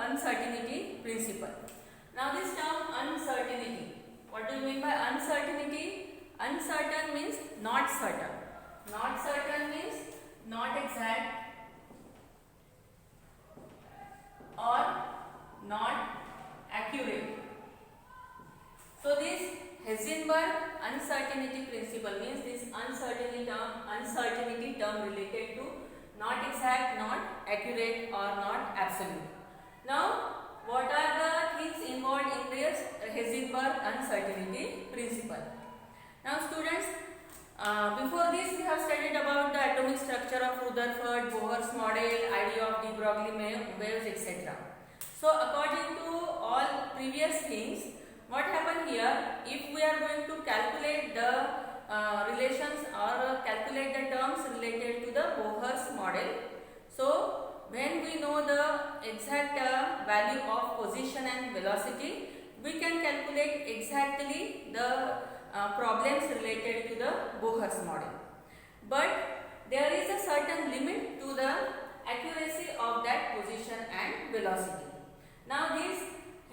uncertainty principle. Now this term uncertainty, what do you mean by uncertainty? Uncertain means not certain. Not certain means not exact or not accurate. So this Heisenberg uncertainty principle means this uncertainty term related to not exact, not accurate or not absolute. Now what are the things involved in this Heisenberg uncertainty principle? Now students, before this we have studied about the atomic structure of Rutherford, Bohr's model, idea of de Broglie waves, etc. So according to all previous things, what happened here, if we are going to calculate the relations or calculate the terms related to the Bohr's model, so when we know the exact value of position and velocity, we can calculate exactly the problems related to the Bohr's model. But there is a certain limit to the accuracy of that position and velocity. Now this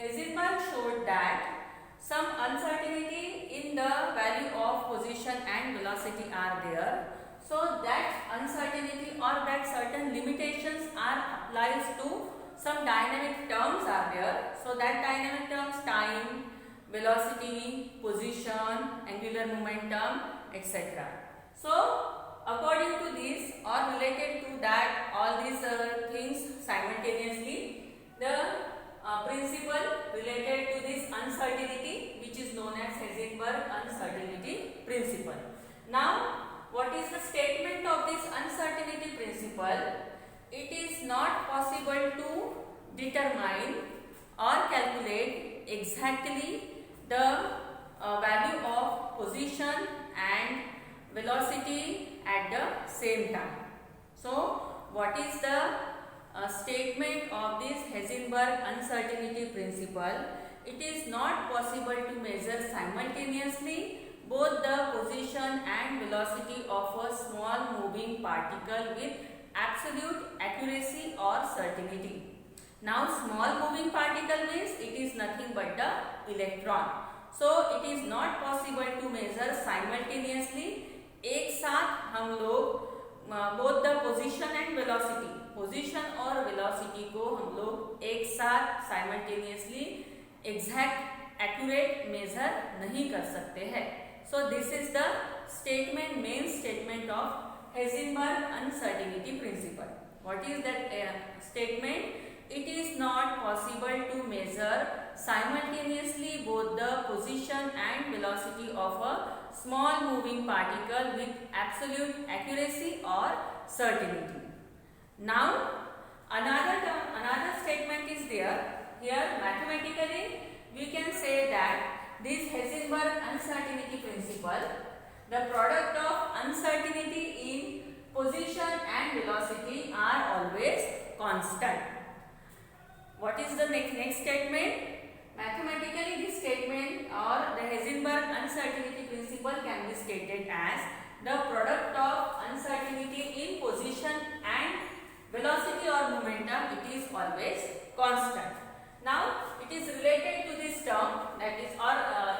Heisenberg showed that some uncertainty in the value of position and velocity are there. So that uncertainty or that certain limitations are applies to some dynamic terms are there. So that dynamic terms time, velocity, position, angular momentum, etc. So according to this or related to that all these things simultaneously, the principle related to this uncertainty which is known as Heisenberg uncertainty principle. Now what is the statement of this uncertainty principle? It is not possible to determine or calculate exactly the value of position and velocity at the same time. So what is the statement of this Heisenberg uncertainty principle? It is not possible to measure simultaneously both the position and velocity of a small moving particle with absolute accuracy or certainty. Now small moving particle means it is nothing but the electron. So it is not possible to measure simultaneously. एक साथ हम लोग both the position and velocity, position और velocity को हम लोग एक साथ simultaneously exact accurate measure नहीं कर सकते हैं. So this is the statement, main statement of Heisenberg uncertainty principle. What is that statement? It is not possible to measure simultaneously both the position and velocity of a small moving particle with absolute accuracy or certainty. Now another statement is there. Here mathematically we can say that this Heisenberg uncertainty principle, the product of uncertainty in position and velocity are always constant. What is the next statement? Mathematically this statement or the Heisenberg uncertainty principle can be stated as the product of uncertainty in position and velocity or momentum, it is always constant. Now it is related to this term, that is or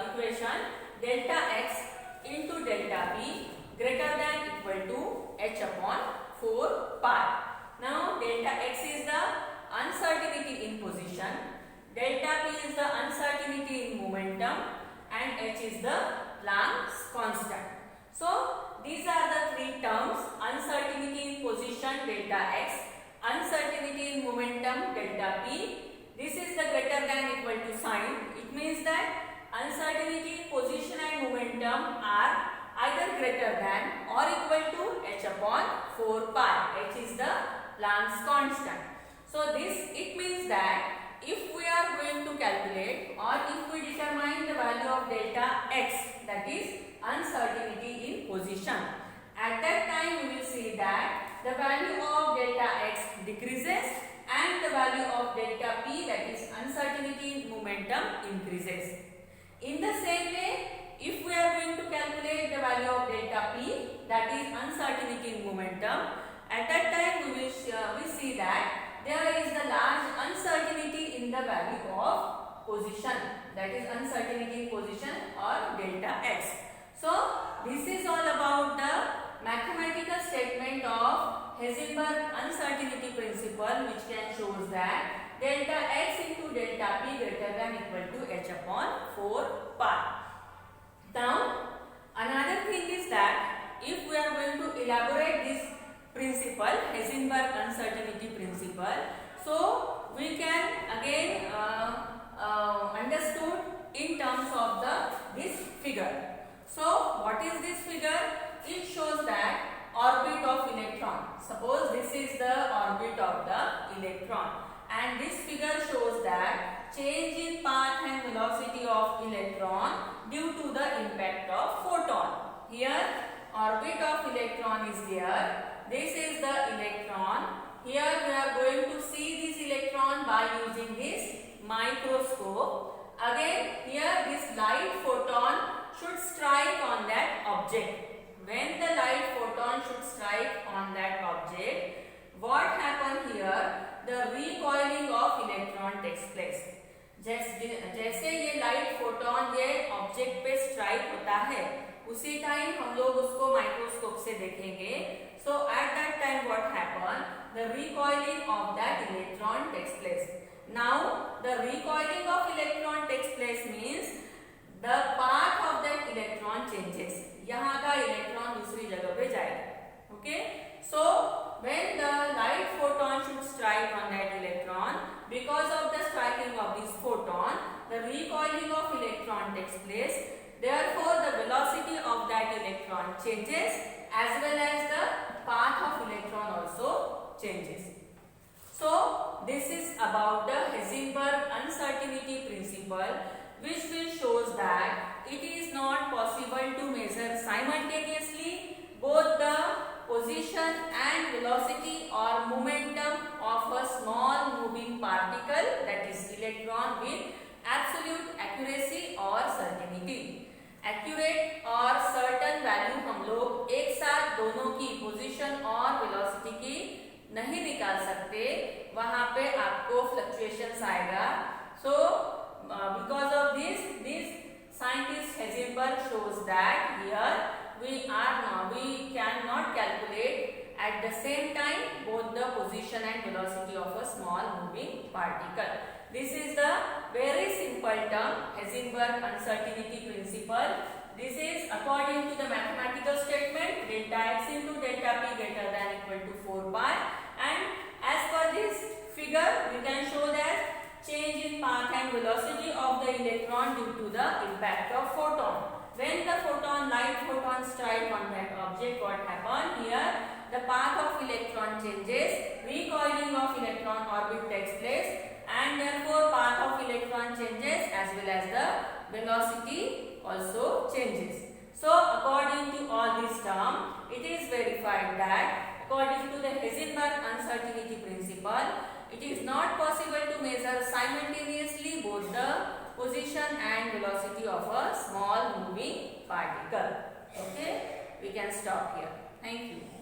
equation delta x into delta p greater than equal to h upon 4 pi. Now delta x is the uncertainty in position, delta p is the uncertainty in momentum and h is the Planck's constant. So these are the three terms: uncertainty in position delta x, uncertainty in momentum delta p. This is the greater than equal to sign. It means that uncertainty in position and momentum are either greater than or equal to h upon 4 pi. H is the Planck's constant. So this it means that if we are going to calculate or if we determine the value of delta x, that is uncertainty in position, at that time we will see that the value of delta x decreases and the value of delta p, that is uncertainty in momentum, increases. In the same way, if we are going to calculate the value of delta p, that is uncertainty in momentum, at that time we see that there is the large uncertainty the value of position, that is uncertainty in position or delta x. So this is all about the mathematical statement of Heisenberg uncertainty principle, which can shows that delta x into delta p greater than equal to h upon 4 pi. Now another thing is that if we are going to elaborate this principle, Heisenberg uncertainty principle, so we can again understood in terms of this figure. So what is this figure? It shows that orbit of electron. Suppose this is the orbit of the electron, and this figure shows that change in path and velocity of electron due to the impact of photon. Here orbit of electron is there. This is the electron. Here we are going to see this electron by using this microscope. Again here this light photon should strike on that object. When the light photon should strike on that object, what happen here? The recoiling of electron takes place. जैसे ये light photon ये object पे strike होता है, उसी time हम लोग उसको माइक्रोस्कोप से देखेंगे. So at that time what happen? The recoiling of that electron takes place. Now the recoiling of electron takes place means the path of that electron changes. यहाँ का इलेक्ट्रॉन दूसरी जगह पे जाएगा. Okay? So when the light photon should strike on that electron, because of the striking of this photon, the recoiling of electron takes place. Therefore, the velocity of that electron changes as well as the path of electron also changes. So this is about the Heisenberg uncertainty principle, which will shows that it is not possible to measure simultaneously both the position and velocity or momentum of a small moving particle, that is electron, with absolute accuracy or certainty. Accurate और certain value हम लोग एक साथ दोनों की position और velocity की नहीं निकाल सकते, वहाँ पे आपको fluctuations आएगा. So because of this scientist Heisenberg shows that here we cannot calculate at the same time both the position and velocity of a small moving particle. This is the very simple term, Heisenberg uncertainty principle. This is according to the mathematical statement delta x into delta p greater than equal to 4 pi, and as per this figure we can show that change in path and velocity of the electron due to the impact of photon. When the light photon strike on that object, what happen here? The path of electron changes, recoiling of electron orbit takes place, and therefore path of electron changes as well as the velocity also changes. So according to all this term, it is verified that according to the Heisenberg uncertainty principle, it is not possible to measure simultaneously both the position and velocity of a small moving particle. Okay, we can stop here. Thank you.